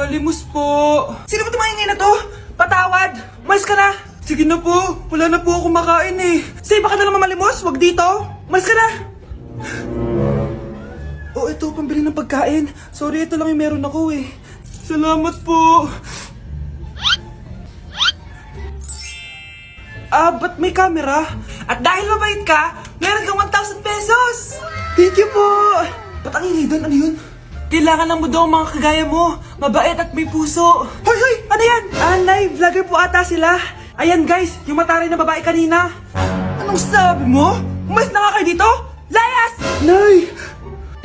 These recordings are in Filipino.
Palimos po. Sino ba tumahingay na to? Patawad. Umalis ka na. Sige na po. Wala na po ako makain eh. Say, baka na lang mamalimos. Wag dito. Umalis ka na. Oh, ito. Pambili ng pagkain. Sorry, ito lang yung meron ako eh. Salamat po. Ba't may camera? At dahil mabait ka, meron kang 1,000 pesos! Thank you po! Ba't ang ingay doon? Ano yun? Kailangan lang mo daw ang mga kagaya mo. Mabait at may puso. Hoy, hoy! Ano yan? Nay, vlogger po ata sila. Ayan guys, yung mataray na babae kanina. Anong sabi mo? Umalis na nga kayo dito? Layas! Nay!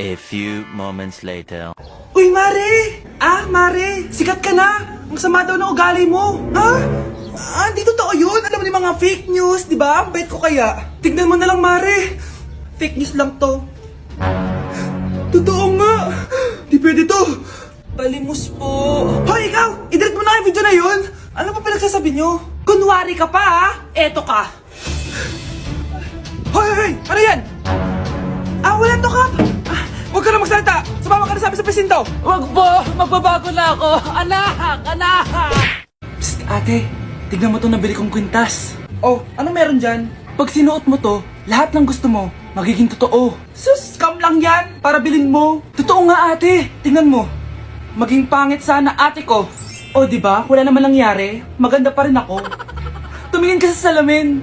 A few moments later. Uy, Mare! Mare! Sikat ka na! Ang sama daw ng ugali mo! Ha? Di totoo yun! Alam mo yung mga fake news, di ba? Ang bait ko kaya. Tignan mo na lang, Mare! Fake news lang to. Totoo nga! Di pwede to! Palimos po! Hoy, ikaw! I-delete mo na yung video na yun! Ano pa pinagsasabi nyo? Kunwari ka pa, ha? Eto ka! Hoy, hoy! Ano yan? Wala to, Kap! Huwag ka na magsalita! Sumama ka na sabi sa presinto! Wag po! Magbabago na ako! Anak! Anak! Psst, ate! Tignan mo to nabili kong kwintas. Oh, ano meron dyan? Pag sinuot mo to, lahat ng gusto mo, magiging totoo. Sus, scam lang yan! Para bilhin mo. Totoo nga ate! Tignan mo. Maging pangit sana ate ko. O diba, wala naman nangyari. Maganda pa rin ako. Tumingin ka sa salamin.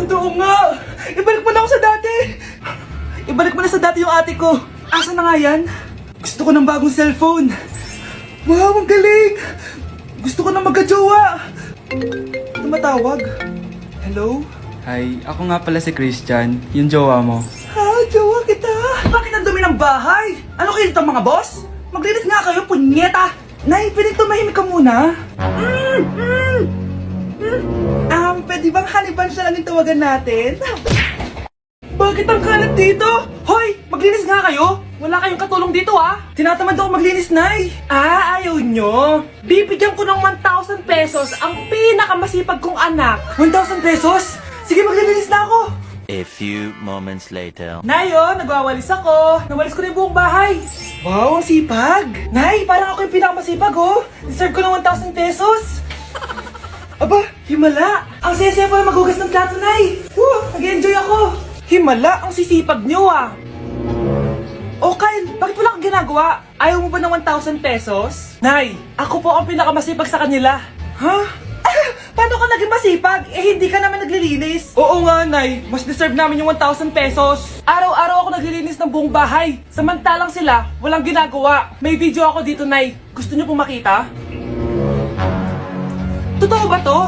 Totoo nga! Ibalik mo na ako sa dati! Ibalik mo na sa dati yung ate ko. Asa na nga yan? Gusto ko ng bagong cellphone. Wow, ang galing! Gusto ko na magka-jowa. Tumatawag. Hello? Hi, ako nga pala si Christian, yung jowa mo. Jowa kita! Bakit ang dumi ng bahay? Ano kayo dito mga boss? Maglinis nga kayo, punyeta! Nay, pwede tumahimik ka muna? Pwede bang honey bunch na lang yung tawagan natin? Bakit ang kalat dito? Hoy, maglinis nga kayo! Wala kayong katulong dito Tinatamad ako maglinis, Nay! Ayaw nyo? Bibigyan ko ng 1,000 pesos ang pinakamasipag kong anak. 1,000 pesos? Sige, maglilinis na ako! A few moments later. Nay, nagwawalis ako. Nawalis ko na yung buong bahay. Wow, ang sipag. Nay, parang ako yung pinakamasipag, Deserve ko ng 1,000 pesos. Aba, himala. Ang saya-saya pala maghugas ng plato, Nay. Nag-enjoy ako. Himala, ang sisipag nyo, Oh, Kyle, bakit wala kang ginagawa? Ayaw mo ba ng 1,000 pesos? Nay, ako po ang pinakamasipag sa kanila. Ha? Paano ka naging masipag? Hindi ka naman naglilinis. Oo nga, Nay. Mas deserve namin yung 1,000 pesos. Araw-araw ako naglilinis ng buong bahay. Samantalang sila, walang ginagawa. May video ako dito, Nay. Gusto niyo pong makita? Totoo ba to?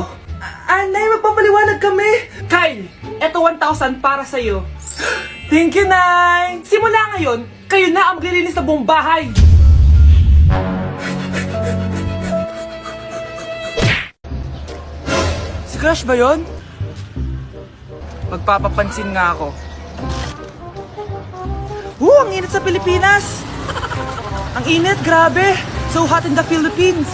Nay, magpapaliwanag kami. Kyle, eto 1,000 para sa'yo. Thank you, Nay. Simula ngayon, kayo na ang maglilinis ng buong bahay. Si Crush ba yun? Magpapapansin nga ako. Ang init sa Pilipinas! Ang init, grabe! So hot in the Philippines!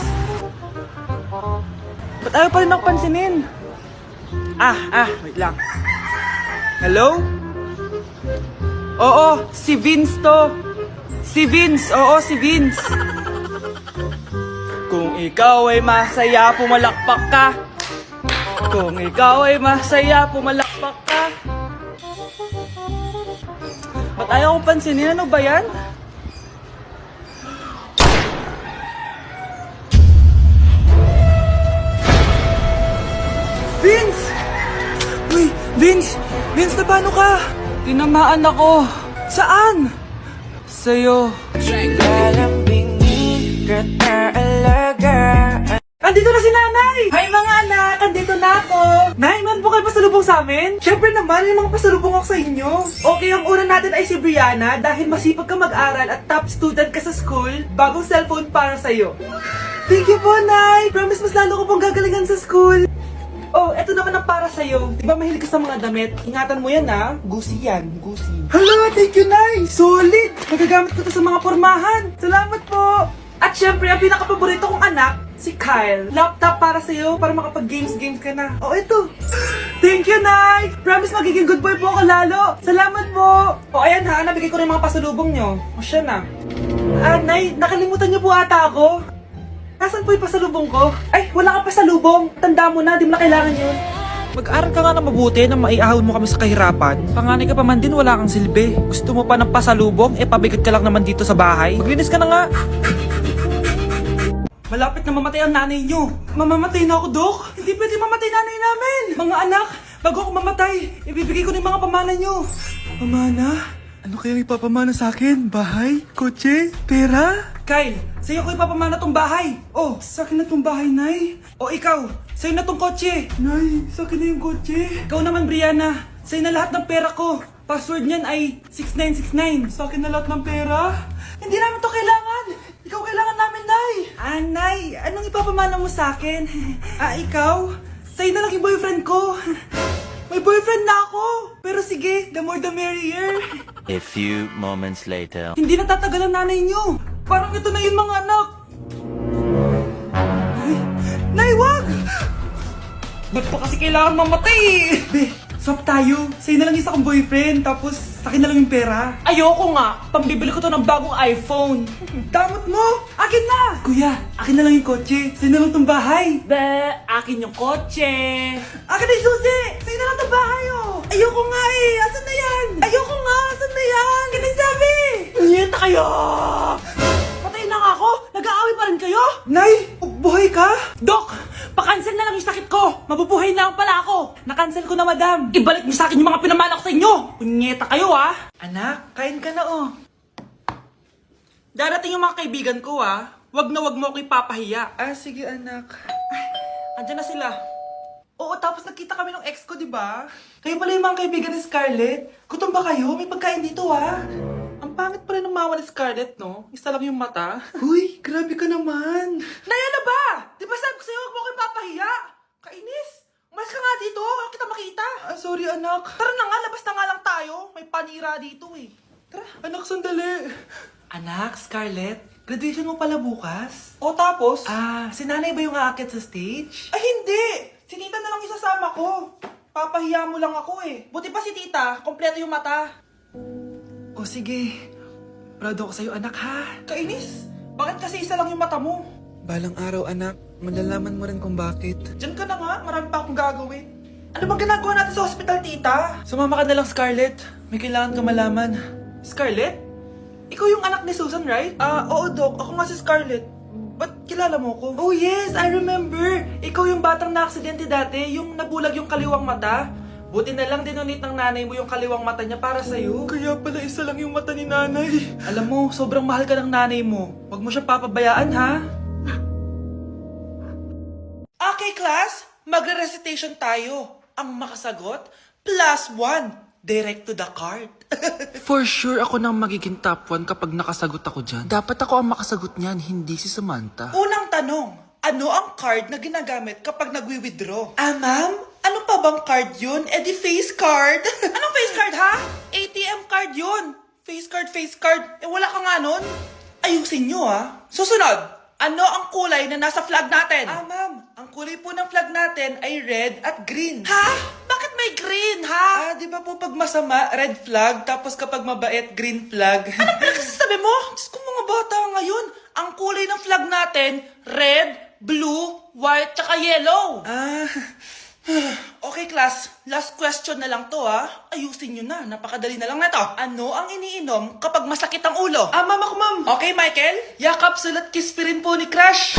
Ba't ayaw pa rin ako pansinin? Wait lang. Hello? Oo, si Vince to. Si Vince, oo, si Vince. Kung ikaw ay masaya, pumalakpak ka. Kung ikaw ay masaya, pumalakpak ka. Ba't ayaw kong pansinin? Ano ba yan? Vince! Uy, Vince! Vince, na paano ka? Tinamaan ako. Saan? Sa'yo. Andito na si Nanay! Hi mga anak! Andito na ako! Nay, man po kayo pasalubong sa amin? Siyempre naman, may mga pasalubong ako sa inyo. Okay, ang una natin ay si Brianna dahil masipag ka mag-aral at top student ka sa school. Bagong cellphone para sa'yo. Thank you po, Nay! Promise mas lalo ko pong gagalingan sa school. Oh, eto naman ang para sa'yo. Di ba mahilig ka sa mga damit? Ingatan mo yan, Gucci yan, Gucci. Hala, thank you, Nay! Solid! Magagamit ko to sa mga pormahan. Salamat po! At syempre, ang pinakapaborito kong anak, si Kyle. Laptop para sa'yo, para makapag-games ka na. Oh, eto. Thank you, Nay! Promise magiging good boy po ako lalo. Salamat po! O, ayan nabigay ko na yung mga pasalubong nyo. O, siya na. Nay, nakalimutan niyo po ata ako. naman po yung pasalubong ko. Ay, wala ka pasalubong. Tanda mo na, di mo na kailangan yun. Mag-aral ka nga na mabuti na maiahon mo kami sa kahirapan. Panganay ka pa man din, wala kang silbi. Gusto mo pa ng pasalubong, pabigat ka lang naman dito sa bahay. Maglinis ka na nga. Malapit na mamatay ang nanay nyo. Mamamatay na ako, Dok. Hindi pwede mamatay nanay namin. Mga anak, bago ako mamatay, ibibigay ko na yung mga pamana nyo. Pamana? Ano kayang ipapamana sa akin? Bahay? Kotse? Pera? Kyle, sa'yo ko ipapamana tong bahay. Oh, sa akin na tong bahay, Nay. O ikaw, sa'yo na tong kotse. Nay, sa akin na yung kotse. Ikaw naman, Brianna, sa'yo na lahat ng pera ko. Password niyan ay 6969. Sa akin na lahat ng pera? Hindi namin to kailangan. Ikaw kailangan namin, Nay. Ah, Nay, anong ipapamana mo sa akin? Ikaw? Sa'yo na lang yung boyfriend ko. May boyfriend na ako. Pero sige, the more the merrier. A few moments later. Hindi na tatagal ang nanay niyo. Parang ito na yun, mga anak. Nay, wag! Ba't pa kasi kailangan mamatay eh? Be, swap tayo. Sa'yo na lang isa kong boyfriend, tapos sa akin na lang yung pera. Ayoko nga. Pambibili ko to ng bagong iPhone. Damot mo! Akin na! Kuya, akin na lang yung kotse. Sa'yo na lang tong bahay. Be, akin yung kotse. Akin na yung susi! Sa'yo na lang tong bahay, oh! Ayoko nga eh! Asan na yan? Ayoko nga! Asan na yan? Ganun sabi! Niyenta kayo! Patay na nga ako! Nag-aaway pa rin kayo? Nay! Buhay ka? Dok! Pakancel na lang yung sakit ko! Mabubuhay na lang pala ako! Nakancel ko na, madam. Ibalik niyo sa akin yung mga pinamana ko sa inyo! Punyeta kayo, ha? Anak, kain ka na, oh. Darating yung mga kaibigan ko, ah. Wag na wag mo ako ipapahiya. Sige, anak. Ay, andyan na sila. Oo, tapos nagkita kami ng ex ko, di ba? Kayo pala yung mga kaibigan ni Scarlett. Gutom ba kayo? May pagkain dito, ah. Ang pangit pa rin ng mama ni Scarlett, no? Isa lang yung mata. Huy, grabe ka naman. Naya na ba? Di ba sabi ko sa'yo, huwag mo ako ipapahiya? Kainis. Umalis ka nga dito. Huwag kita makita. Sorry, anak. Tara na nga, labas na nga lang tayo. May panira dito, eh. Tara. Anak, sandali. Anak, Scarlett, graduation mo pala bukas? O tapos? Si nanay ba yung aakit sa stage? Ay, hindi! Si tita na lang isasama ko. Papahiya mo lang ako eh. Buti pa si tita, kompleto yung mata. O sige, proud ako sa'yo anak ha. Kainis, bakit kasi isa lang yung mata mo? Balang araw anak, malalaman mo rin kung bakit. Diyan ka na nga, marami pa akong gagawin. Ano bang ginagawa natin sa hospital, tita? Sumama ka na lang, Scarlett. May kailangan ka malaman. Scarlett? Ikaw yung anak ni Susan, right? Oo, Doc. Ako nga si Scarlett. Ba't kilala mo ko? Oh, yes! I remember! Ikaw yung batang na-aksidente dati, yung nabulag yung kaliwang mata. Buti na lang dinonate ng nanay mo yung kaliwang mata niya para sa'yo. Kaya pala isa lang yung mata ni nanay. Alam mo, sobrang mahal ka ng nanay mo. Huwag mo siyang papabayaan, ha? Okay, class. Magre-recitation tayo. Ang makasagot, +1. Direct to the card. For sure ako nang magiging top 1 kapag nakasagot ako dyan. Dapat ako ang makasagot niyan, hindi si Samantha. Unang tanong, ano ang card na ginagamit kapag nagwi-withdraw? Ma'am? Ano pa bang card yun? Di face card. Anong face card, ha? ATM card yun. Face card. Wala ka nga nun? Ayusin nyo, ha? Susunod, ano ang kulay na nasa flag natin? Ma'am, ang kulay po ng flag natin ay red at green. Ha? Bakit may green, ha? Di ba po pag masama, red flag, tapos kapag mabait, green flag? Anong pinagsasabi mo? Diyos ko mga bata ngayon, ang kulay ng flag natin, red, blue, white, tsaka yellow. Okay, class. Last question na lang to, ha? Ayusin nyo na. Napakadali na lang na to. Ano ang iniinom kapag masakit ang ulo? Ma'am ako, ma'am. Okay, Michael? Yakap, sulat, kiss pa rin po ni Crush.